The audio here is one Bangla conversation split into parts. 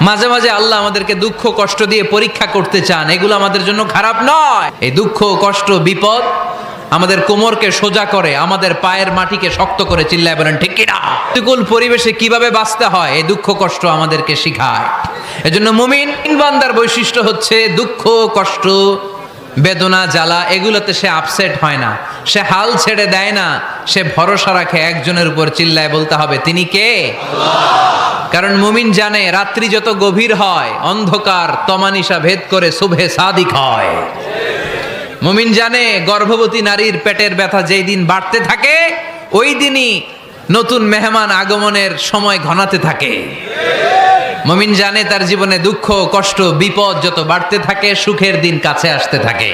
মাঝে মাঝে আল্লাহ আমাদেরকে দুঃখ কষ্ট দিয়ে পরীক্ষা করতে চান, এগুলো আমাদের জন্য খারাপ নয়। এই দুঃখ কষ্ট বিপদ আমাদের কোমরকে সোজা করে, আমাদের পায়ের মাটিকে শক্ত করে, চিল্লায় বলেন ঠিক কিনা। প্রতিকূল পরিবেশে কিভাবে বাঁচতে হয় এই দুঃখ কষ্ট আমাদেরকে শিখায়। এজন্য মুমিন বান্দার বৈশিষ্ট্য হচ্ছে দুঃখ কষ্ট বেদনা জ্বালা এগুলোতে সে আপসেট হয় না, সে হাল ছেড়ে দেয় না, সে ভরসা রাখে একজনের উপর, চিল্লায় বলতে হবে তিনি কে? কারণ মুমিন জানে রাত্রি যত গভীর হয় অন্ধকার তমানিসা ভেদ করে সুবহে সাদিক হয়। মুমিন জানে গর্ভবতী নারীর পেটের ব্যথা যেই দিন বাড়তে থাকে ওই দিনই নতুন মেহমান আগমনের সময় ঘনাতে থাকে। মুমিন জানে তার জীবনে দুঃখ কষ্ট বিপদ যত বাড়তে থাকে সুখের দিন কাছে আসতে থাকে।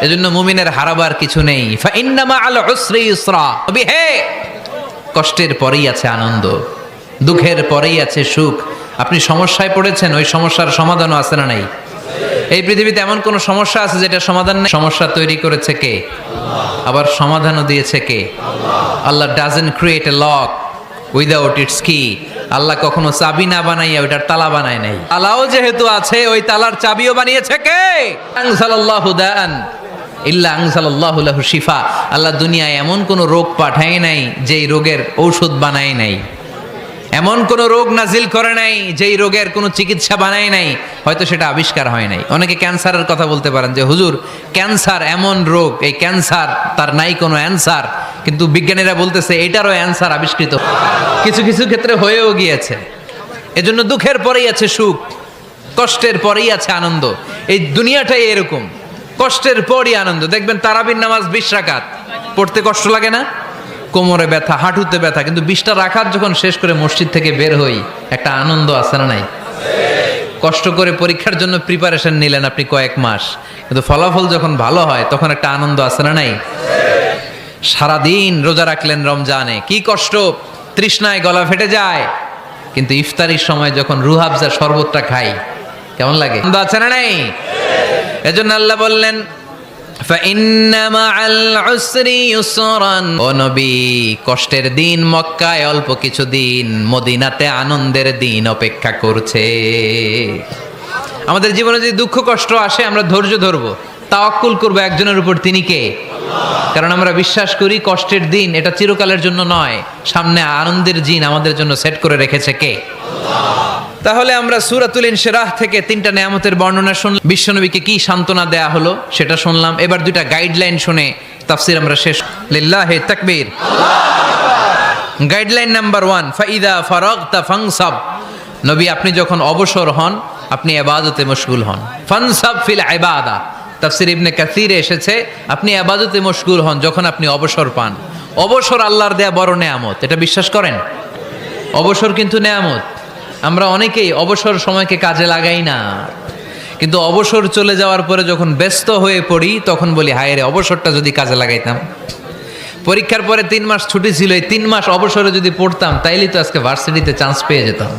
এজন্য মুমিনের হারাবার কিছু নেই। ফাইন্না মাআল উসরি ইউসরা, হে কষ্টের পরেই আছে আনন্দ, দুঃখের পরেই আছে সুখ। আপনি সমস্যায় পড়েছেন, ওই সমস্যার সমাধানও আছে না নাই? এই পৃথিবীতে এমন কোন সমস্যা আছে যেটা সমাধান নেই? সমস্যা তৈরি করেছে কে? আবার সমাধানও দিয়েছে কে? Allah doesn't create a lock without its key. Allah কখনো চাবি না বানাইয়া ওইটার তালা বানায় নাই। তালাও যেহেতু আছে ওই তালার চাবিও বানিয়েছে কে? আনজালাল্লাহু দাআন ইল্লা আনজালাল্লাহু লাহু শিফা। আল্লাহ দুনিয়ায় এমন কোন রোগ পাঠায় নাই যেই রোগের ঔষধ বানায় নাই, এমন কোন রোগ নাজিল করে নাই যেই রোগের কোনো চিকিৎসা বানায় নাই, হয়তো সেটা আবিষ্কার হয় নাই। অনেকে ক্যান্সারের কথা বলতে পারেন যে হুজুর ক্যান্সার এমন রোগ, এই ক্যান্সার তার নাই কোনো অ্যান্সার, কিন্তু বিজ্ঞানীরা বলতেছে এটারও অ্যান্সার আবিষ্কৃত, কিছু কিছু ক্ষেত্রে হয়েও গিয়েছে। এজন্য দুঃখের পরেই আছে সুখ, কষ্টের পরেই আছে আনন্দ। এই দুনিয়াটাই এরকম, কষ্টের পরই আনন্দ। দেখবেন তারাবির নামাজ 20 রাকাত পড়তে কষ্ট লাগে না? কোমরে ব্যথা, হাঁটুতে ব্যথা, কিন্তু 20টা রাকাত যখন শেষ করে মসজিদ থেকে বের হই একটা আনন্দ আছে না নাই? কষ্ট করে পরীক্ষার জন্য প্রিপারেশন নিলেন আপনি কয়েক মাস, কিন্তু ফলাফল যখন ভালো হয় তখন একটা আনন্দ আছে না নাই? সারাদিন রোজা রাখলেন রমজানে, কি কষ্ট, তৃষ্ণায় গলা ফেটে যায়, কিন্তু ইফতারির সময় যখন রুহাবজা শরবতটা খাই কেমন লাগে? আনন্দ আছে না নাই? এজন্য আল্লাহ বললেন ফাইন্না মাআল উসরি ইউসরান, ও নবী কষ্টের দিন মক্কায় অল্প কিছু দিন, মদিনাতে আনন্দের দিন অপেক্ষা করছে। আমাদের জীবনে যদি দুঃখ কষ্ট আসে আমরা ধৈর্য ধরবো, তাওয়াক্কুল করবো একজনের উপর, তিনি কে? কারণ আমরা বিশ্বাস করি কষ্টের দিন এটা চিরকালের জন্য নয়, সামনে আনন্দের দিন আমাদের জন্য সেট করে রেখেছে কে? তাহলে আমরা সূরাতুল ইনশিরাহ থেকে 3টা নেয়ামতের বর্ণনা শুনলাম, বিশ্বনবীকে কি সান্ত্বনা দেয়া হলো সেটা শুনলাম। এবার 2টা গাইডলাইন শুনে তাফসীর আমরা শেষ। লিল্লাহি তাকবীর। গাইডলাইন নাম্বার 1, ফাইদা ফারাগতা ফানসাব। নবী আপনি যখন অবসর হন আপনি ইবাদতে মশগুল হন। ফানসাব ফিল ইবাদা, তাফসীর ইবনে কাসিরে এসেছে আপনি ইবাদতে মশগুল হন যখন আপনি অবসর পান। অবসর আল্লাহর দেয়া বড় নেয়ামত, এটা বিশ্বাস করেন? অবসর কিন্তু নেয়ামত। আমরা অনেকেই অবসর সময়কে কাজে লাগাই না, কিন্তু অবসর চলে যাওয়ার পরে যখন ব্যস্ত হয়ে পড়ি তখন বলি হায় রে অবসরটা যদি কাজে লাগাইতাম। পরীক্ষার পরে 3 মাস ছুটি ছিল, এই 3 মাস অবসরে যদি পড়তাম তাইলেই তো আজকে ভার্সিটিতে চান্স পেয়ে যেতাম,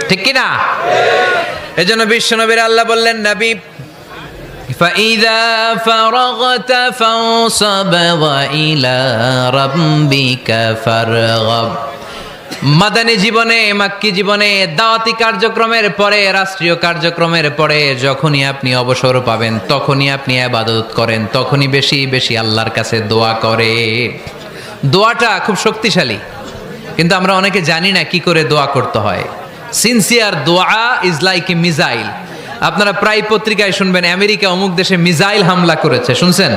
ঠিক কি না? এজন্য বিশ্বনবীর আল্লাহ বললেন নবী ফাইদা ফারাগতা ফানসাব ওয়া ইলা রাব্বিকা ফারগাব। মাদানী জীবনে, মাক্কি জীবনে, দাওয়াতি কার্যক্রমের পরে, রাষ্ট্রীয় কার্যক্রমের পরে যখনই আপনি অবসর পাবেন তখনই আপনি ইবাদত করেন, তখনই বেশি বেশি আল্লাহর কাছে দোয়া করে। দোয়াটা খুব শক্তিশালী, কিন্তু আমরা অনেকে জানি না কি করে দোয়া করতে হয়। সিনসিয়ার দোয়া ইজ লাইক এ মিসাইল। আপনারা প্রায় পত্রিকায় শুনবেন আমেরিকা অমুক দেশে মিসাইল হামলা করেছে, শুনছেন?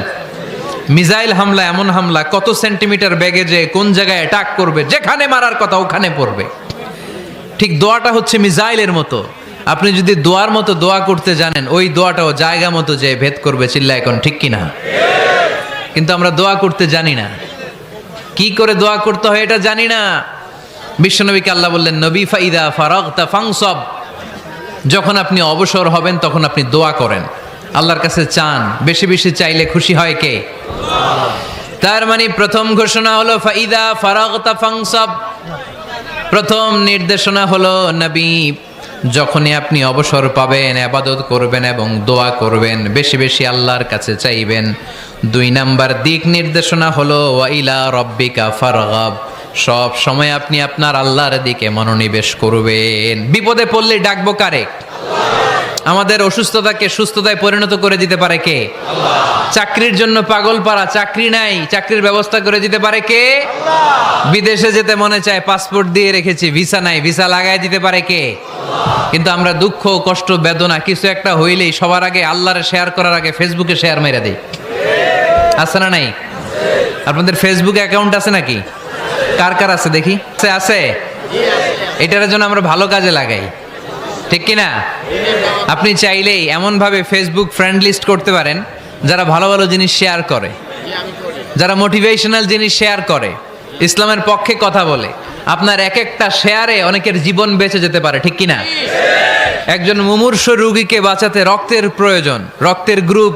মিসাইল হামলা এমন হামলা কত সেন্টিমিটার বেগে যে কোন জায়গায় অ্যাটাক করবে, যেখানে মারার কথা ওখানে পড়বে। ঠিক দোয়াটা হচ্ছে মিসাইলের মতো। আপনি যদি দোয়ার মতো দোয়া করতে জানেন ওই দোয়াটাও জায়গা মতো যে ভেদ করবে, চিল্লা এখন ঠিক কিনা? কিন্তু আমরা দোয়া করতে জানি না, কি করে দোয়া করতে হয় এটা জানি না। বিশ্বনবীকে আল্লাহ বললেন নবী ফাইদা ফারাগতা ফানসাব, যখন আপনি অবসর হবেন তখন আপনি দোয়া করেন, আল্লাহর কাছে চান। বেশি বেশি চাইলে খুশি হয় কে? তার মানে প্রথম ঘোষণা হলো ফাইদা ফারাগতা ফানসাব, প্রথম নির্দেশনা হলো নবী যখনই আপনি অবসর পাবেন ইবাদত করবেন এবং দোয়া করবেন, বেশি বেশি আল্লাহর কাছে চাইবেন। 2 নাম্বার দিক নির্দেশনা হলো ওয়া ইলা রাব্বিকা ফারগাব, সব সময় আপনি আপনার আল্লাহর দিকে মনোনিবেশ করবেন। বিপদে পড়লে ডাকবো কারে? আমাদের অসুস্থতাকে সুস্থতায় পরিণত করে দিতে পারে কে? চাকরির জন্য পাগল পারা, চাকরি নাই, চাকরির ব্যবস্থা করে দিতে পারে কে? বিদেশে যেতে মনে চায়, পাসপোর্ট দিয়ে রেখেছি, ভিসা নাই, ভিসা লাগাই দিতে পারে কে? কিন্তু আমরা দুঃখ কষ্ট বেদনা কিছু একটা হইলেই সবার আগে আল্লাহরে শেয়ার করার আগে ফেসবুকে শেয়ার মেরে দেই। আছে না নাই? আপনাদের ফেসবুকে অ্যাকাউন্ট আছে নাকি? কার কার আছে দেখি? আছে। এটার জন্য আমরা ভালো কাজে লাগাই, ঠিক কিনা? আপনি চাইলেই এমনভাবে ফেসবুক ফ্রেন্ড লিস্ট করতে পারেন যারা ভালো ভালো জিনিস শেয়ার করে, যারা মোটিভেশনাল জিনিস শেয়ার করে, ইসলামের পক্ষে কথা বলে। আপনার এক একটা শেয়ারে অনেকের জীবন বেঁচে যেতে পারে, ঠিক কিনা? একজন মুমূর্ষ রোগীকে বাঁচাতে রক্তের প্রয়োজন, রক্তের গ্রুপ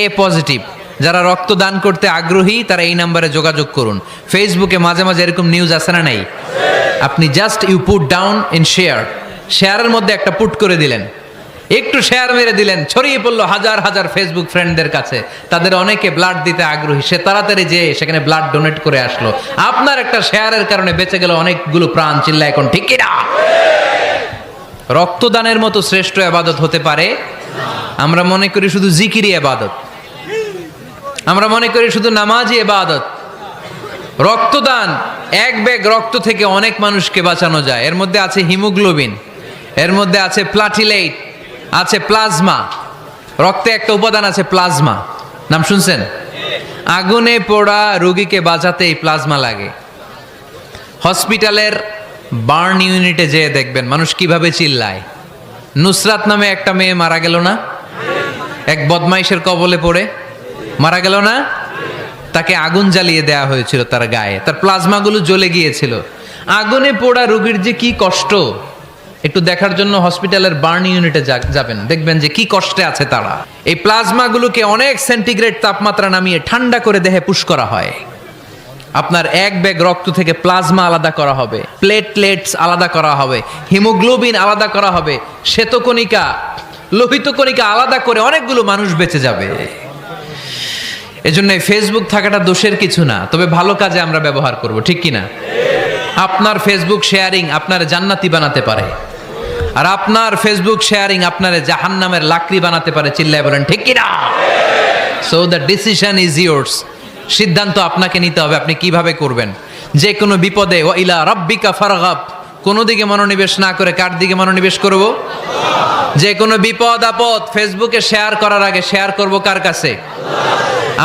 এ পজিটিভ। যারা রক্ত দান করতে আগ্রহী তারা এই নাম্বারে যোগাযোগ করুন। ফেসবুকে মাঝে মাঝে এরকম নিউজ আসে না নাই? আপনি just you put down in share, শেয়ারের মধ্যে একটা পুট করে দিলেন, একটু শেয়ার মেরে দিলেন, ছড়িয়ে পড়লো হাজার হাজার ফেসবুক ফ্রেন্ডদের কাছে। তাদের অনেকে ব্লাড দিতে আগ্রহী, সে তাড়াতাড়ি যেয়ে সেখানে ব্লাড ডোনেট করে আসলো। আপনার একটা শেয়ারের কারণে বেঁচে গেল অনেকগুলো প্রাণ। চিল্লা এখন ঠিক কিনা? রক্তদানের মতো শ্রেষ্ঠ ইবাদত হতে পারে? আমরা মনে করি শুধু জিকিরি ইবাদত, আমরা মনে করি শুধু নামাজি ইবাদত। রক্তদান, এক ব্যাগ রক্ত থেকে অনেক মানুষকে বাঁচানো যায়। এর মধ্যে আছে হিমোগ্লোবিন, এর মধ্যে আছে প্লাটিলেট, আছে প্লাজমা। রক্তে একটা উপাদান আছে প্লাজমা, নাম শুনছেন? আগুনে পোড়া রোগীকে বাঁচাতে এই প্লাজমা লাগে। হসপিটালের বার্ন ইউনিটে যেয়ে দেখবেন মানুষ কিভাবে চিল্লায়। নুসরাত নামে একটা মেয়ে মারা গেল না? এক বদমাইশের কবলে পড়ে মারা গেল না? তাকে আগুন জ্বালিয়ে দেওয়া হয়েছিল তার গায়ে, তার প্লাজমাগুলো জ্বলে গিয়েছিল। আগুনে পোড়া রোগীর যে কি কষ্ট, একটু দেখার জন্য হসপিটালের বার্ন ইউনিটে যাবেন, দেখবেন যে কি কষ্টে আছে তারা। এই প্লাজমাগুলোকে অনেক সেন্টিগ্রেড তাপমাত্রা নামিয়ে ঠান্ডা করে দেহে পুশ করা হয়। আপনার এক ব্যাগ রক্ত থেকে প্লাজমা আলাদা করা হবে, প্লেটলেটস আলাদা করা হবে, হিমোগ্লোবিন আলাদা করা হবে, শ্বেতকণিকা, লোহিত কণিকা আলাদা করে অনেকগুলো মানুষ বেঁচে যাবে। এজন্য ফেসবুক থাকাটা দোষের কিছু না, তবে ভালো কাজে আমরা ব্যবহার করব, ঠিক কিনা? আপনার ফেসবুক শেয়ারিং আপনার জান্নাতি বানাতে পারে, আর আপনার ফেসবুক শেয়ারিং আপনার জাহান্নামের লাকড়ি বানাতে পারে। চিল্লায় বলেন ঠিক কিনা? So the decision is yours. সিদ্ধান্ত আপনাকে নিতে হবে, আপনি কিভাবে করবেন। যে কোনো বিপদে ওয়া ইলা রাব্বিকা ফারগাব, কোনো দিকে মনোনিবেশ না করে কার দিকে মনোনিবেশ করব? যে কোনো বিপদ আপদ ফেসবুকে শেয়ার করার আগে শেয়ার করব কার কাছে?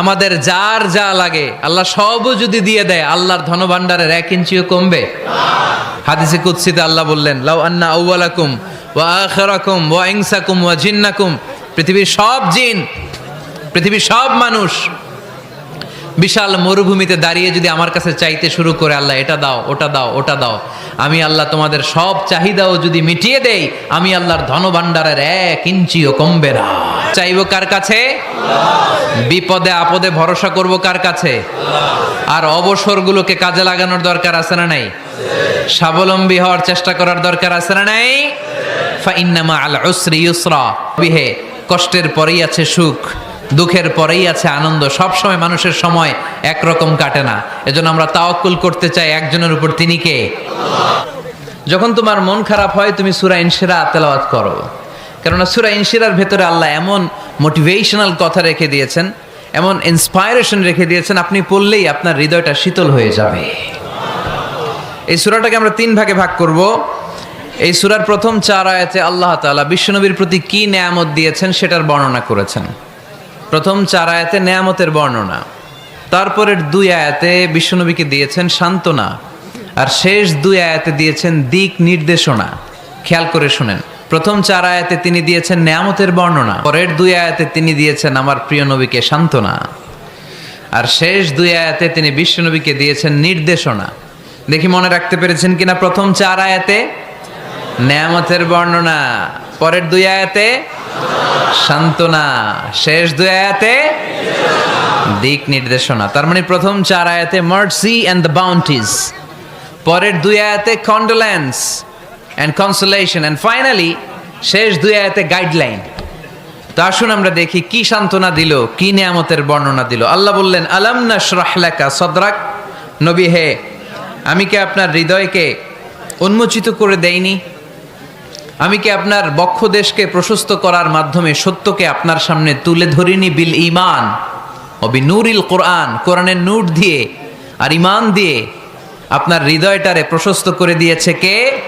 আমাদের যার যা লাগে আল্লাহ সবও যদি দিয়ে দেয়, আল্লাহর ধনভাণ্ডারের 1 ইঞ্চিও কমবে? হাদিসে কুদসিতে আল্লাহ বললেন, লাউ আন্না আউওয়ালাকুম ওয়া আখিরাকুম ওয়া ইনসাকুম ওয়া জিন্নাকুম, পৃথিবীর সব জিন, পৃথিবীর সব মানুষ বিশাল মরুভূমিতে দাঁড়িয়ে যদি আমার কাছে চাইতে শুরু করে, আল্লাহ এটা দাও, ওটা দাও, ওটা দাও, আমি আল্লাহ তোমাদের সব চাহিদাও যদি মিটিয়ে দেই, আমি আল্লাহর ধনভাণ্ডারের 1 ইঞ্চিও কমবে না। চাইবো কার কাছে? বিপদে আপদে ভরসা করব কার কাছে? আর অবসরগুলোকে কাজে লাগানোর দরকার আছে না নাই? স্বাবলম্বী হওয়ার চেষ্টা করার দরকার আছে না নাই? ফাইন্না মাআল উসরি ইউসরা, বিহে কষ্টের পরেই আছে সুখ, দুঃখের পরেই আছে আনন্দ। সব সময় মানুষের সময় একরকম কাটে না। এজন্য আমরা তাওয়াক্কুল করতে চাই একজনের উপর, তিনি কে? যখন তোমার মন খারাপ হয় তুমি সূরা ইনশিরা তেলাওয়াত করো, কেননা সূরা ইনশিরার ভেতরে আল্লাহ এমন মোটিভেশনাল কথা রেখে দিয়েছেন, এমন ইন্সপায়ারেশন রেখে দিয়েছেন, আপনি পড়লেই আপনার হৃদয়টা শীতল হয়ে যাবে। এই সূরাটাকে আমরা 3 ভাগে ভাগ করব। এই সূরার প্রথম 4 আয়াতে আল্লাহ তাআলা বিশ্বনবীর প্রতি কি নেয়ামত দিয়েছেন সেটার বর্ণনা করেছেন। প্রথম 4 আয়াতে নেয়ামতের বর্ণনা, তারপরের 2 আয়াতে বিশ্বনবীকে দিয়েছেন সান্ত্বনা, আর শেষ 2 আয়াতে দিয়েছেন দিক নির্দেশনা। খেয়াল করে শুনেন, প্রথম 4 আয়াতে তিনি দিয়েছেন নেয়ামতের বর্ণনা, পরের 2 আয়াতে তিনি দিয়েছেন আমার প্রিয় নবীকে সান্ত্বনা, আর শেষ 2 আয়াতে তিনি বিশ্বনবীকে দিয়েছেন নির্দেশনা। দেখি মনে রাখতে পেরেছেন কিনা? প্রথম 4 আয়াতে নেয়ামতের বর্ণনা, পরের 2 আয়াতে সান্ত্বনা, শেষ 2 আয়াতে দিক নির্দেশনা। তার মানে প্রথম 4 আয়াতে মার্সি এন্ড দ্য বাউন্টিজ, পরের 2 আয়াতে condolence and consolation, and finally শেষ 2 আয়াতে গাইডলাইন। তো আসুন আমরা দেখি কি সান্ত্বনা দিল, কি নিয়ামতের বর্ণনা দিল। আল্লাহ বললেন, আলাম নাশরাহ লাকা সাদরাক, নবী হে আমি কি আপনার হৃদয়কে উন্মোচিত করে দেইনি? আমি কি আপনার বক্ষদেশকে প্রশস্ত করার মাধ্যমে সত্যকে আপনার সামনে তুলে ধরিনি? বিল ঈমান ও বিনূরিল কোরআন, কোরআনের নূর দিয়ে আর ঈমান দিয়ে আপনার হৃদয়টারে প্রশস্ত করে দিয়েছে কে?